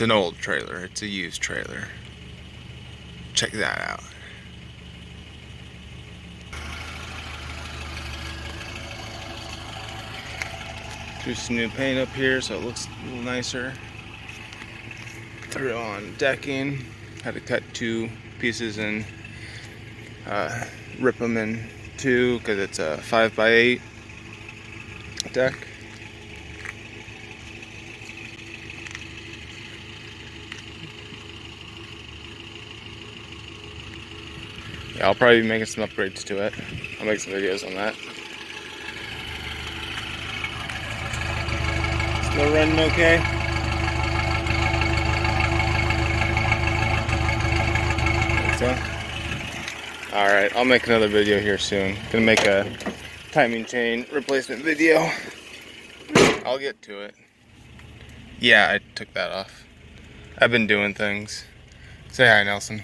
It's an old trailer. It's a used trailer. Check that out. Threw some new paint up here so it looks a little nicer. Threw on decking. Had to cut 2 pieces and rip them in 2 because it's a 5x8 deck. Yeah, I'll probably be making some upgrades to it. I'll make some videos on that. Still running okay? Think so? Alright, I'll make another video here soon. Gonna make a timing chain replacement video. I'll get to it. Yeah, I took that off. I've been doing things. Say hi, Nelson.